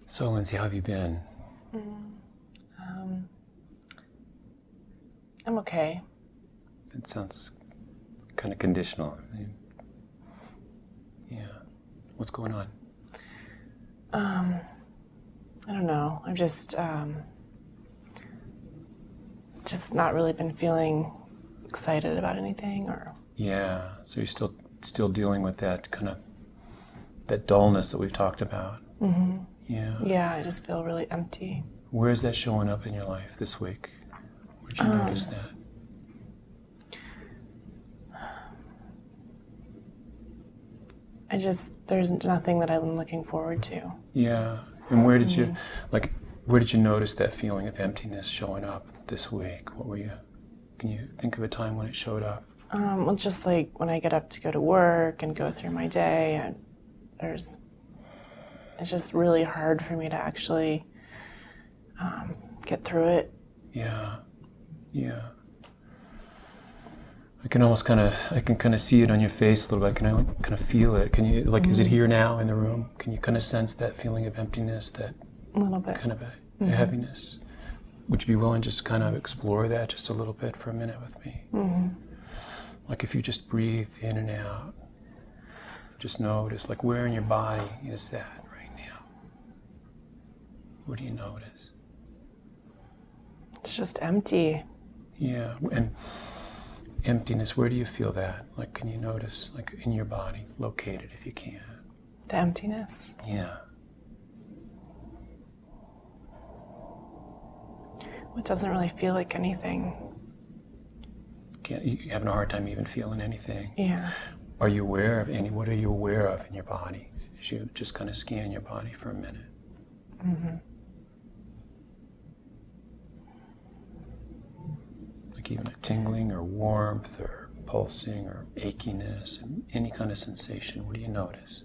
So, Lindsay, how have you been? I'm okay. That sounds kind of conditional. Yeah. What's going on? I don't know. I've just not really been feeling excited about anything, or Yeah. So you're still dealing with that that dullness that we've talked about. mm-hmm. Yeah. Yeah, I just feel really empty. Where is that showing up in your life this week? Where'd you notice that? There's nothing that I'm looking forward to. Yeah. And where did you notice that feeling of emptiness showing up this week? Can you think of a time when it showed up? Well, just like when I get up to go to work and go through my day, and it's just really hard for me to actually get through it. Yeah. Yeah. I can kind of see it on your face a little bit. I can kind of feel it. Can you, is it here now in the room? Can you kind of sense that feeling of emptiness, that A little bit. kind of a heaviness? Would you be willing to just kind of explore that just a little bit for a minute with me? Mm-hmm. Like if you just breathe in and out, just notice, like where in your body is that right now? What do you notice? It's just empty. Yeah, and emptiness, where do you feel that? Like, can you notice, like in your body, locate it if you can? The emptiness. Yeah. It doesn't really feel like anything. You having a hard time even feeling anything? Yeah. Are you aware of what are you aware of in your body? As you just kind of scan your body for a minute. Mm-hmm. Like even a tingling or warmth or pulsing or achiness, any kind of sensation, what do you notice?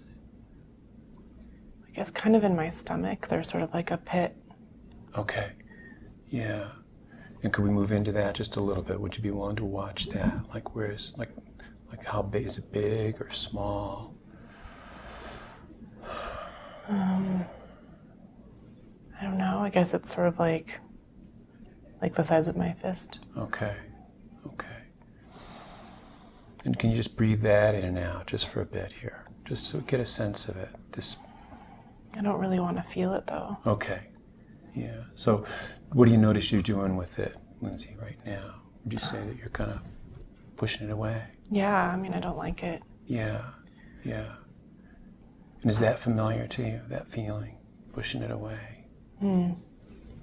I guess kind of in my stomach, there's sort of like a pit. Okay, yeah. And could we move into that just a little bit? Would you be willing to watch that? Like where's, like how big, is it big or small? I don't know, I guess it's sort of like the size of my fist. Okay. And can you just breathe that in and out just for a bit here? Just so get a sense of it. I don't really want to feel it though. Okay. Yeah. So what do you notice you're doing with it, Lindsay, right now? Would you say that you're kind of pushing it away? Yeah, I mean, I don't like it. Yeah. And is that familiar to you, that feeling, pushing it away? Mm.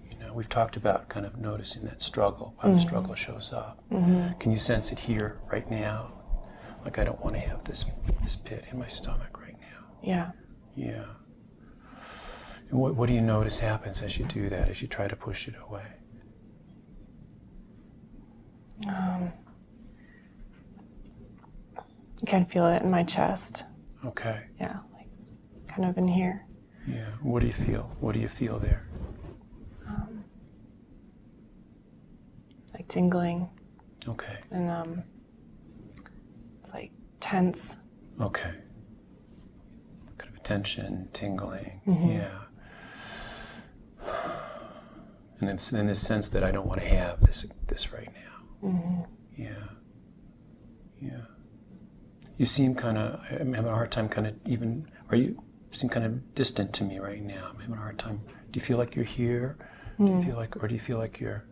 You know, we've talked about kind of noticing that struggle, how the struggle shows up. Mm-hmm. Can you sense it here, right now? Like, I don't want to have this pit in my stomach right now. Yeah. Yeah. And what do you notice happens as you do that, as you try to push it away? I can feel it in my chest. Okay. Yeah, like kind of in here. Yeah. What do you feel? What do you feel there? Like tingling. Okay. And it's like tense. Okay. Kind of a tension, tingling. Mm-hmm. Yeah. And it's in this sense that I don't want to have this right now. Mm-hmm. Yeah. You seem kind of, I'm having a hard time you seem kind of distant to me right now. I'm having a hard time. Do you feel like you're here? Do you feel like you're...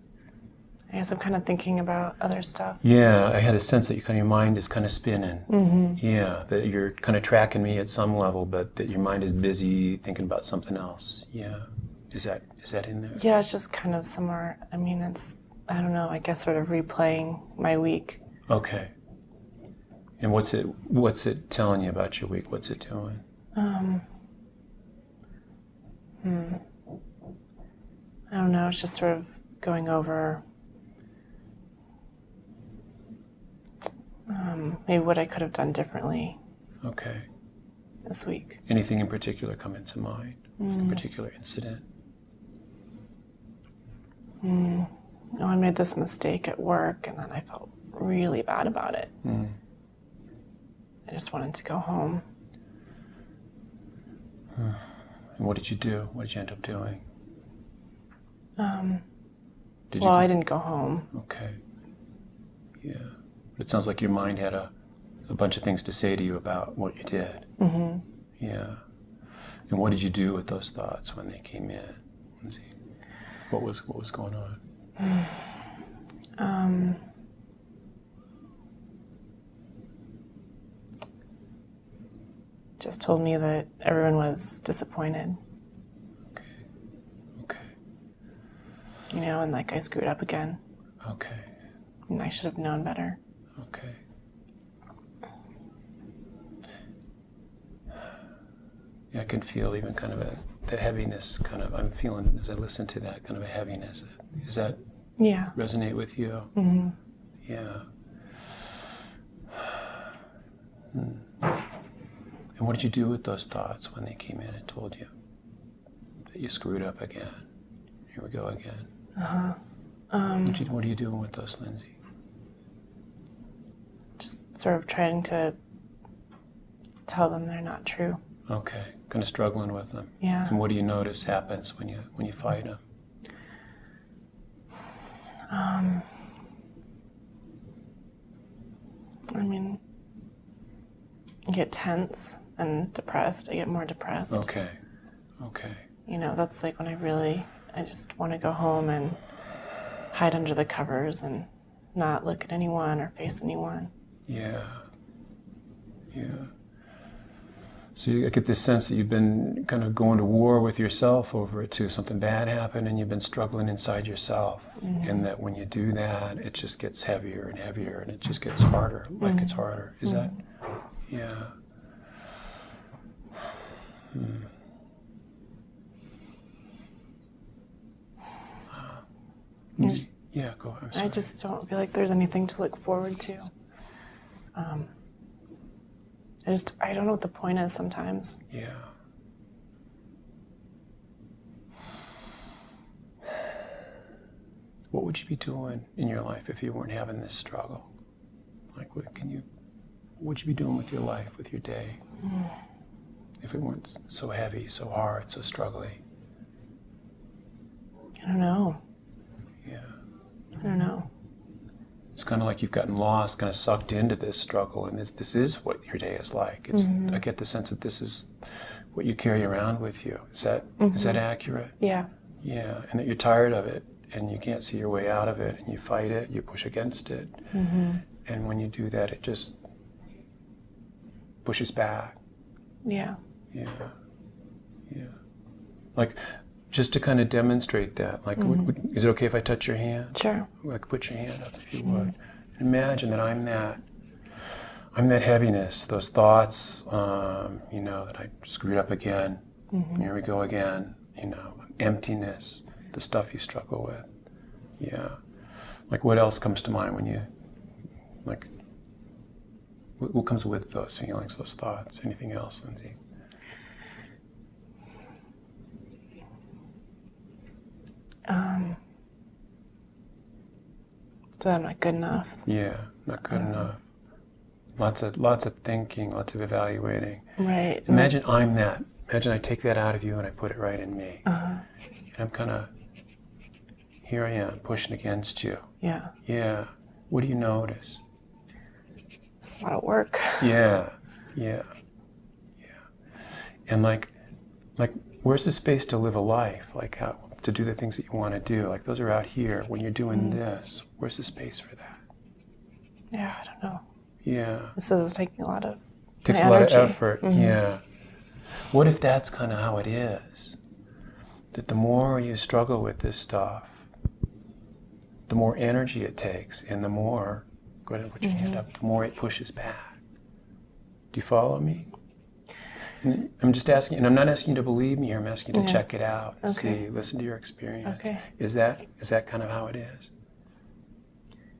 I guess I'm kind of thinking about other stuff. Yeah, I had a sense that your mind is kind of spinning. Mm-hmm. Yeah, that you're kind of tracking me at some level, but that your mind is busy thinking about something else. Yeah. Is that in there? Yeah, it's just kind of somewhere, I mean, I don't know, I guess sort of replaying my week. Okay. And what's it telling you about your week? What's it doing? I don't know, it's just sort of going over maybe what I could have done differently. Okay. This week. Anything in particular come into mind? Like a particular incident? Oh, I made this mistake at work and then I felt really bad about it. I just wanted to go home. And what did you do? What did you end up doing? Well, I didn't go home. Okay. Yeah. But it sounds like your mind had a bunch of things to say to you about what you did. Mm-hmm. Yeah. And what did you do with those thoughts when they came in? Let's see. What was going on? Just told me that everyone was disappointed, Okay. Okay. you know, and like I screwed up again, Okay. and I should have known better. Okay. Yeah, I can feel even kind of that heaviness, kind of, I'm feeling as I listen to that, kind of a heaviness. Does that Yeah. resonate with you? Mm-hmm. Yeah. And what did you do with those thoughts when they came in and told you that you screwed up again? Here we go again. Uh-huh. What are you doing with those, Lindsay? Just sort of trying to tell them they're not true. Okay, kind of struggling with them. Yeah. And what do you notice happens when you fight them? I mean, I get tense and depressed. I get more depressed. Okay. Okay. You know, that's like when I just want to go home and hide under the covers and not look at anyone or face anyone. Yeah. Yeah. So I get this sense that you've been kind of going to war with yourself over it too. Something bad happened and you've been struggling inside yourself. Mm-hmm. And that when you do that, it just gets heavier and heavier and it just gets harder. Life gets harder. Is that? Yeah. Yeah, go ahead. I'm sorry. I just don't feel like there's anything to look forward to. I don't know what the point is sometimes. Yeah. What would you be doing in your life if you weren't having this struggle? Like, what would you be doing with your life, with your day? If it weren't so heavy, so hard, so struggly? I don't know. Yeah. I don't know. It's kind of like you've gotten lost, kind of sucked into this struggle, and this is what your day is like. I get the sense that this is what you carry around with you. Is that accurate? Yeah. Yeah, and that you're tired of it, and you can't see your way out of it, and you fight it, you push against it, and when you do that, it just pushes back. Yeah. Yeah, yeah. Like, just to kind of demonstrate that, like, is it okay if I touch your hand? Sure. Like, put your hand up if you would. And imagine that I'm that heaviness, those thoughts, you know, that I screwed up again. Here we go again. You know, emptiness, the stuff you struggle with. Yeah. Like, what else comes to mind when you, like, what comes with those feelings, those thoughts? Anything else, Lindsay? That I'm not good enough. Yeah, not good enough. Lots of thinking, lots of evaluating. Right. Imagine I'm that. Imagine I take that out of you and I put it right in me. And I'm kind of, here I am, pushing against you. Yeah. Yeah. What do you notice? It's a lot of work. Yeah. Yeah. Yeah. And like, where's the space to live a life? Like, how to do the things that you want to do? Like, those are out here. When you're doing this, where's the space for that? Yeah, I don't know. Yeah. This is taking a lot of Takes a lot of effort. Yeah. What if that's kind of how it is? That the more you struggle with this stuff, the more energy it takes, and the more, go ahead and put your hand up, the more it pushes back. Do you follow me? And I'm just asking, and I'm not asking you to believe me here, I'm asking you to check it out, see, listen to your experience. Okay. Is that kind of how it is?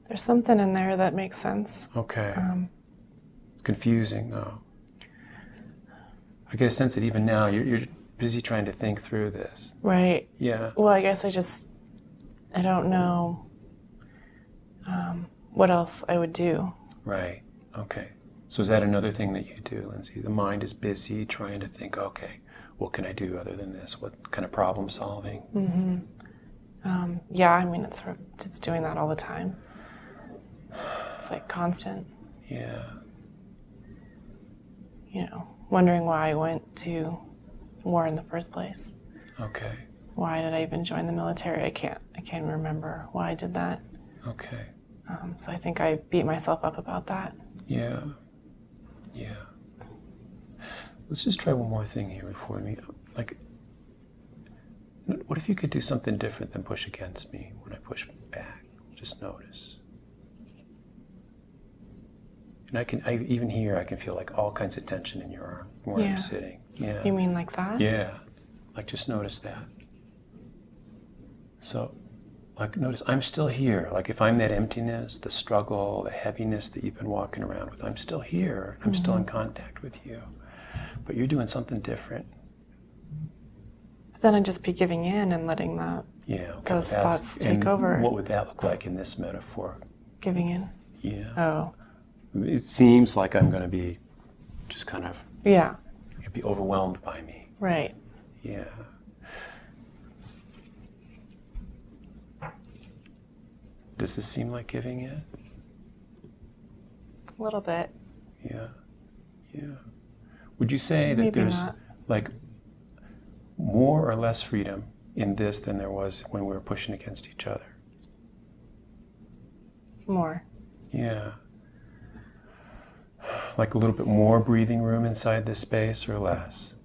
There's something in there that makes sense. Okay. It's confusing, though. I get a sense that even now you're busy trying to think through this. Right. Yeah. Well, I guess I don't know what else I would do. Right. Okay. So is that another thing that you do, Lindsay? The mind is busy trying to think, okay, what can I do other than this? What kind of problem solving? Yeah, I mean, it's doing that all the time. It's like constant, Yeah. wondering why I went to war in the first place. Okay. Why did I even join the military? I can't remember why I did that. Okay. So I think I beat myself up about that. Yeah. Yeah. Let's just try one more thing here before we meet. Like, what if you could do something different than push against me when I push back? Just notice. And even here, I can feel like all kinds of tension in your arm where I'm sitting. Yeah. You mean like that? Yeah. Like, just notice that. So, like, notice I'm still here. Like, if I'm that emptiness, the struggle, the heaviness that you've been walking around with, I'm still here. I'm still in contact with you. But you're doing something different. But then I'd just be giving in and letting those thoughts take over. What would that look like in this metaphor? Giving in? Yeah. Oh. It seems like I'm going to be just kind of... Yeah. You'd be overwhelmed by me. Right. Yeah. Does this seem like giving in? A little bit. Yeah. Yeah. Would you say that Maybe there's not. like more or less freedom in this than there was when we were pushing against each other? More. Yeah. Like a little bit more breathing room inside this space or less?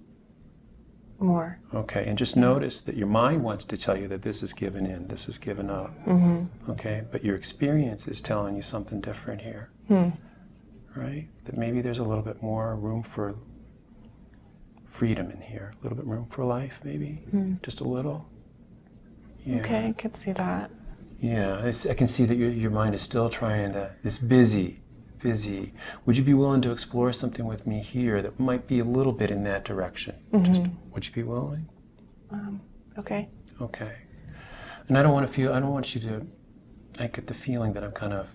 More. Okay, and just notice that your mind wants to tell you that this is given in, this is given up. Okay, but your experience is telling you something different here. Right? That maybe there's a little bit more room for freedom in here, a little bit room for life, maybe, just a little. Yeah. Okay, I could see that. Yeah, I can see that your mind is still trying to, it's busy. Would you be willing to explore something with me here that might be a little bit in that direction? Just, would you be willing? Okay. Okay. And I don't want you to, I get the feeling that I'm kind of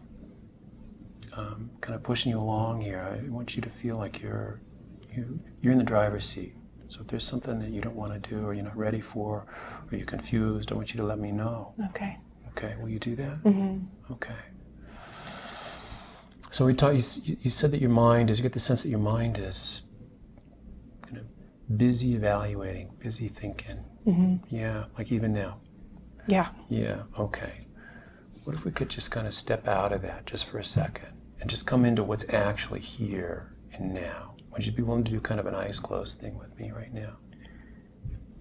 pushing you along here. I want you to feel like you're in the driver's seat. So if there's something that you don't want to do or you're not ready for or you're confused, I want you to let me know. Okay. Okay, will you do that? Okay. So you said that your mind is, you get the sense that your mind is kind of busy evaluating, busy thinking. Yeah, like even now. Yeah. Yeah, okay. What if we could just kind of step out of that just for a second and just come into what's actually here and now? Would you be willing to do kind of an eyes closed thing with me right now?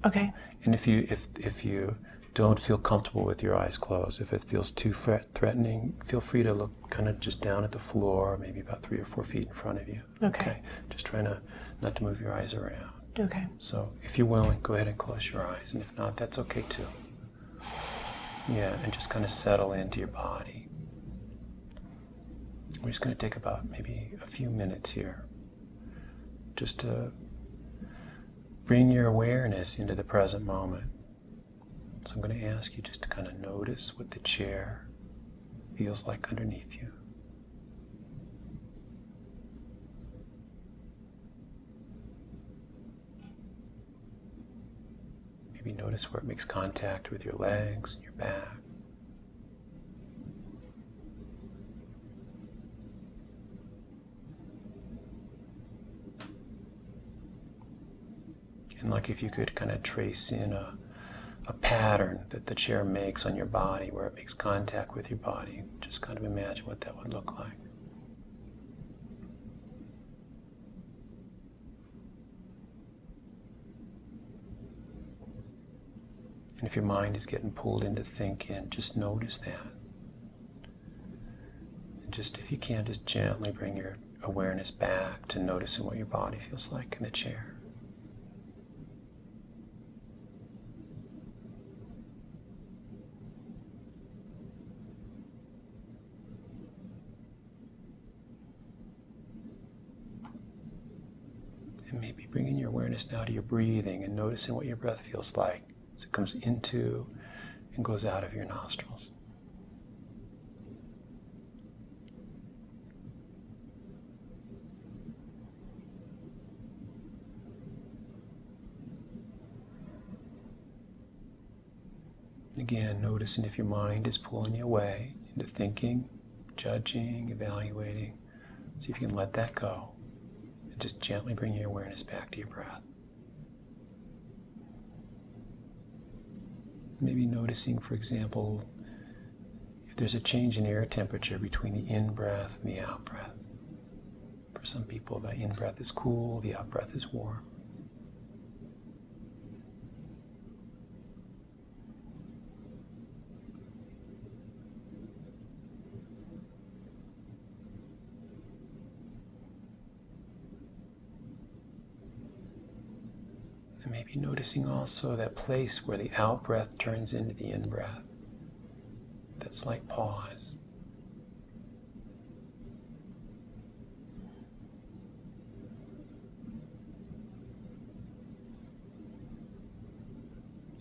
Okay. And if you don't feel comfortable with your eyes closed, if it feels too threatening, feel free to look kind of just down at the floor, maybe about 3 or 4 feet in front of you. Okay. Just trying not to move your eyes around. Okay. So if you're willing, go ahead and close your eyes. And if not, that's okay too. Yeah, and just kind of settle into your body. We're just going to take about maybe a few minutes here just to bring your awareness into the present moment. So I'm going to ask you just to kind of notice what the chair feels like underneath you. Maybe notice where it makes contact with your legs and your back. And like if you could kind of trace in a pattern that the chair makes on your body where it makes contact with your body. Just kind of imagine what that would look like. And if your mind is getting pulled into thinking, just notice that. And just, if you can, just gently bring your awareness back to noticing what your body feels like in the chair. And maybe bringing your awareness now to your breathing and noticing what your breath feels like as it comes into and goes out of your nostrils. Again, noticing if your mind is pulling you away into thinking, judging, evaluating. See if you can let that go and just gently bring your awareness back to your breath. Maybe noticing, for example, if there's a change in air temperature between the in-breath and the out-breath. For some people, the in-breath is cool, the out-breath is warm. And maybe noticing also that place where the out-breath turns into the in-breath. That slight pause.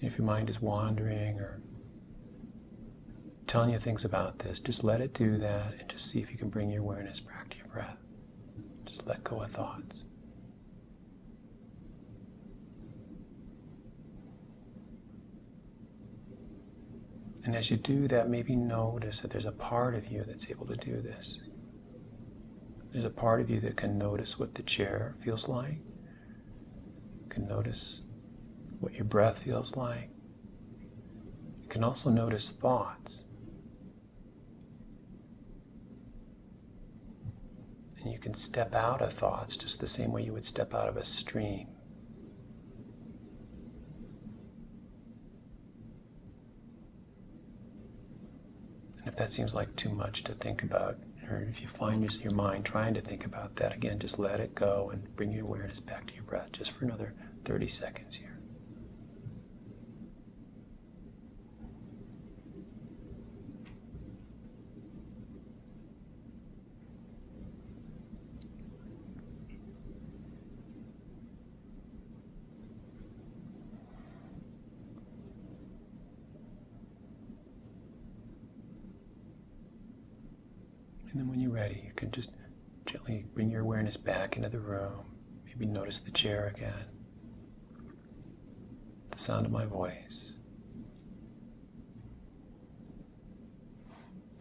And if your mind is wandering or telling you things about this, just let it do that and just see if you can bring your awareness back to your breath. Just let go of thoughts. And as you do that, maybe notice that there's a part of you that's able to do this. There's a part of you that can notice what the chair feels like, can notice what your breath feels like. You can also notice thoughts. And you can step out of thoughts just the same way you would step out of a stream. And if that seems like too much to think about, or if you find your mind trying to think about that, again, just let it go and bring your awareness back to your breath just for another 30 seconds here. And then when you're ready, you can just gently bring your awareness back into the room. Maybe notice the chair again, the sound of my voice.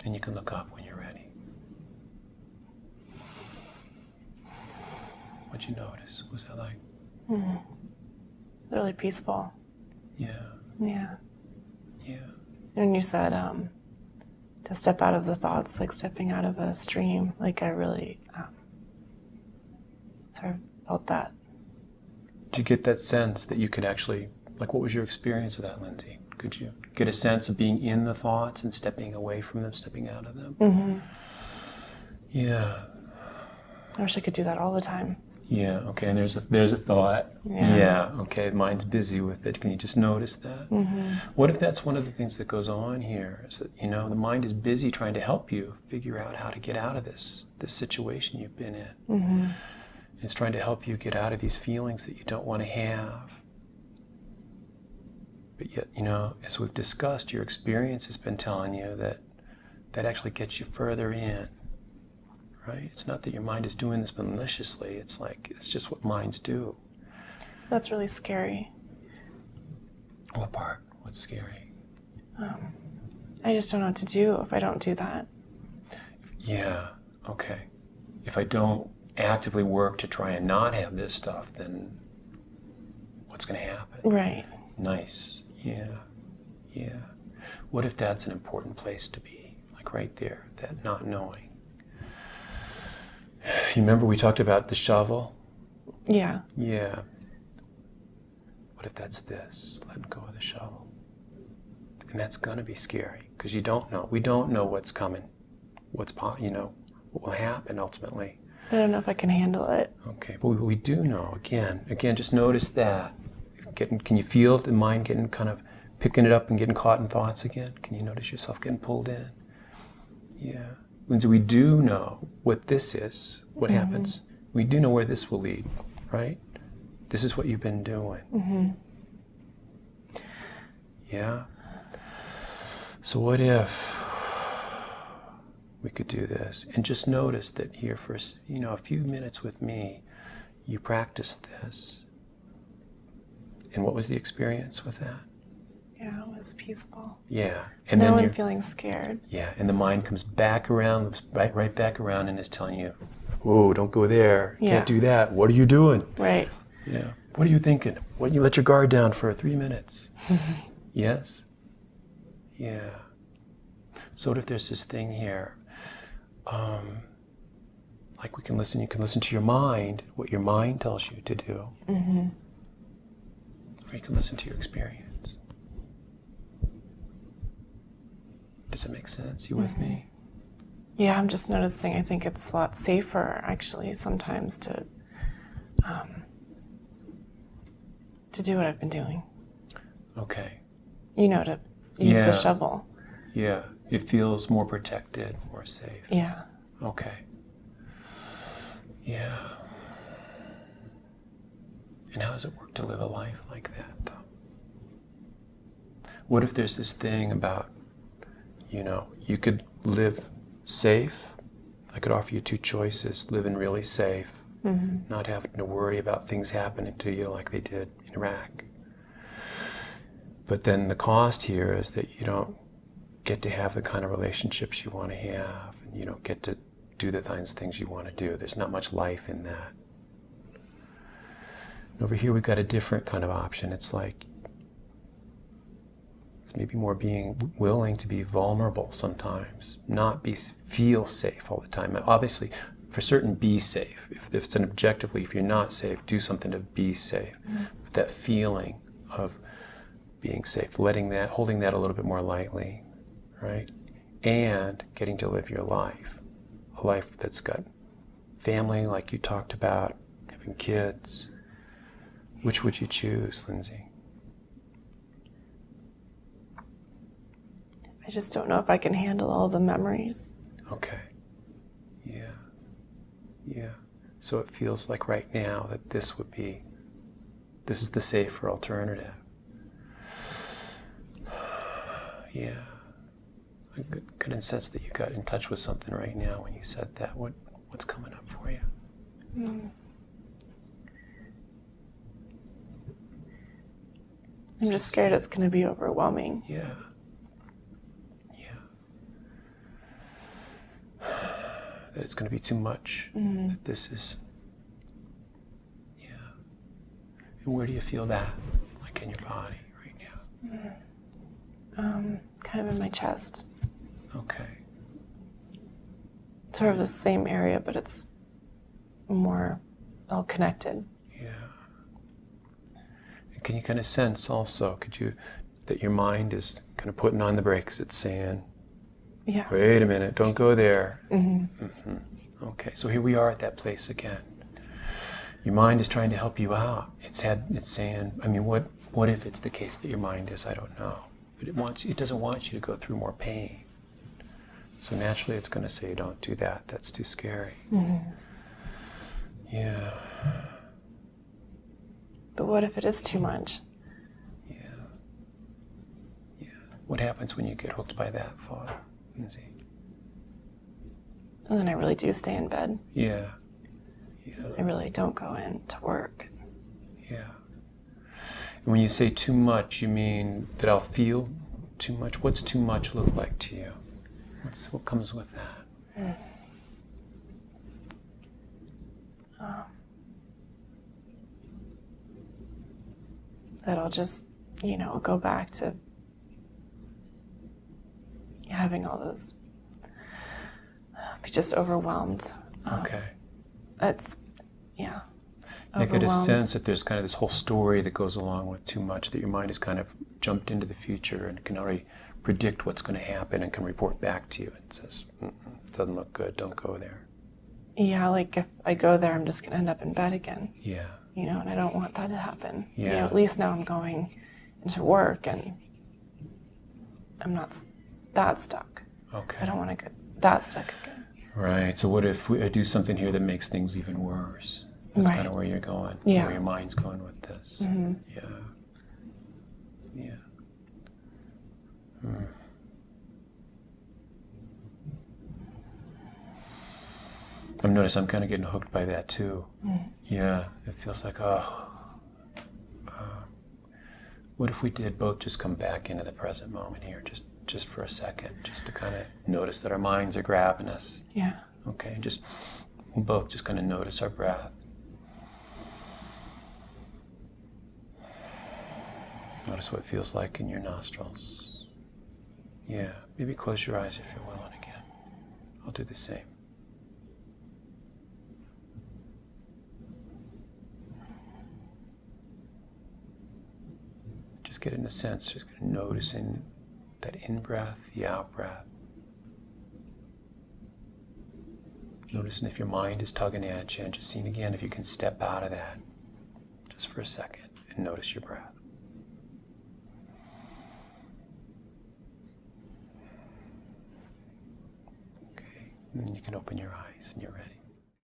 And you can look up when you're ready. What'd you notice? What was that like? Really peaceful. Yeah. Yeah. Yeah. And you said to step out of the thoughts, like stepping out of a stream, like I really sort of felt that. Did you get that sense that you could actually, like, what was your experience of that, Lindsay? Could you get a sense of being in the thoughts and stepping away from them, stepping out of them? Mm-hmm. Yeah. I wish I could do that all the time. Yeah, okay, and there's a thought. Yeah, okay, mind's busy with it. Can you just notice that? Mm-hmm. What if that's one of the things that goes on here? Is that, the mind is busy trying to help you figure out how to get out of this situation you've been in. Mm-hmm. It's trying to help you get out of these feelings that you don't want to have. But yet, as we've discussed, your experience has been telling you that actually gets you further in. Right? It's not that your mind is doing this maliciously. It's just what minds do. That's really scary. What part? What's scary? I just don't know what to do if I don't do that. Yeah, okay. If I don't actively work to try and not have this stuff, then what's going to happen? Right. Nice. Yeah. Yeah. What if that's an important place to be? Like right there, that not knowing. You remember we talked about the shovel? Yeah. Yeah. What if that's this? Letting go of the shovel. And that's going to be scary because you don't know. We don't know what's coming, what will happen ultimately. I don't know if I can handle it. Okay, but we do know. Again, just notice that. Can you feel the mind getting kind of picking it up and getting caught in thoughts again? Can you notice yourself getting pulled in? Yeah. Lindsay, we do know what this is, what happens. We do know where this will lead, right? This is what you've been doing. Mm-hmm. Yeah? So what if we could do this and just notice that here for a few minutes with me, you practiced this. And what was the experience with that? Yeah, it was peaceful. Yeah. And now then I'm feeling scared. yeah, and the mind comes back around, loops right back around, and is telling you, "Whoa, don't go there. Yeah. Can't do that. What are you doing?" Right. Yeah. What are you thinking? Why don't you let your guard down for 3 minutes? Yes? Yeah. So what if there's this thing here? Like you can listen to your mind, what your mind tells you to do. Mm-hmm. Or you can listen to your experience. Does it make sense? You with me? Yeah, I'm just noticing I think it's a lot safer actually sometimes to do what I've been doing. Okay. You know, to use Yeah. the shovel. Yeah. It feels more protected, more safe. Yeah. Okay. Yeah. And how does it work to live a life like that, though? What if there's this thing about, you could live safe? I could offer you 2 choices. Living really safe, not having to worry about things happening to you like they did in Iraq. But then the cost here is that you don't get to have the kind of relationships you want to have, and you don't get to do the kinds of things you want to do. There's not much life in that. And over here we've got a different kind of option. It's maybe more being willing to be vulnerable sometimes, not feel safe all the time. Obviously, for certain, be safe. If it's an objectively, if you're not safe, do something to be safe. But that feeling of being safe, holding that a little bit more lightly, right? And getting to live your life, a life that's got family, like you talked about, having kids. Which would you choose, Lindsay? I just don't know if I can handle all the memories. Okay. Yeah. Yeah. So it feels like right now that this is the safer alternative. Yeah. I got a sense that you got in touch with something right now when you said that. What's coming up for you? I'm just scared it's going to be overwhelming. Yeah. Yeah. That it's going to be too much. That this is. Yeah. And where do you feel that? Like in your body right now? Kind of in my chest. Okay. Sort of the same area, but it's more all connected. Yeah. And can you kind of sense also, that your mind is kind of putting on the brakes? It's saying, Yeah. wait a minute, don't go there. Okay, so here we are at that place again. Your mind is trying to help you out. It's saying, what if it's the case that your mind is, I don't know. But it doesn't want you to go through more pain. So naturally it's going to say, don't do that, that's too scary. Yeah. But what if it is too much? Yeah. Yeah. What happens when you get hooked by that thought, Lindsay? And then I really do stay in bed. Yeah. Yeah. I really don't go in to work. Yeah. And when you say too much, you mean that I'll feel too much? What's too much look like to you? What comes with that? That I'll just, go back to having all those, be just overwhelmed. Okay. Yeah. I get a Overwhelmed. sense that there's kind of this whole story that goes along with too much, that your mind has kind of jumped into the future and can already predict what's going to happen and can report back to you and says, doesn't look good, don't go there. Yeah, like if I go there, I'm just going to end up in bed again. Yeah. And I don't want that to happen. Yeah. At least now I'm going into work and I'm not that stuck. Okay. I don't want to get that stuck again. Right. So what if I do something here that makes things even worse? That's Right. kind of where you're going. Yeah. Where your mind's going with this. Yeah. Yeah. I've noticed I'm kind of getting hooked by that too. Yeah. It feels like, What if we did both just come back into the present moment here, just for a second, just to kind of notice that our minds are grabbing us. Yeah. Okay, we'll both just kind of notice our breath. Notice what it feels like in your nostrils. Yeah, maybe close your eyes if you're willing again. I'll do the same. Just get in a sense, just noticing that in-breath, the out-breath. Noticing if your mind is tugging at you, and just seeing again if you can step out of that just for a second and notice your breath. Okay, and then you can open your eyes and you're ready.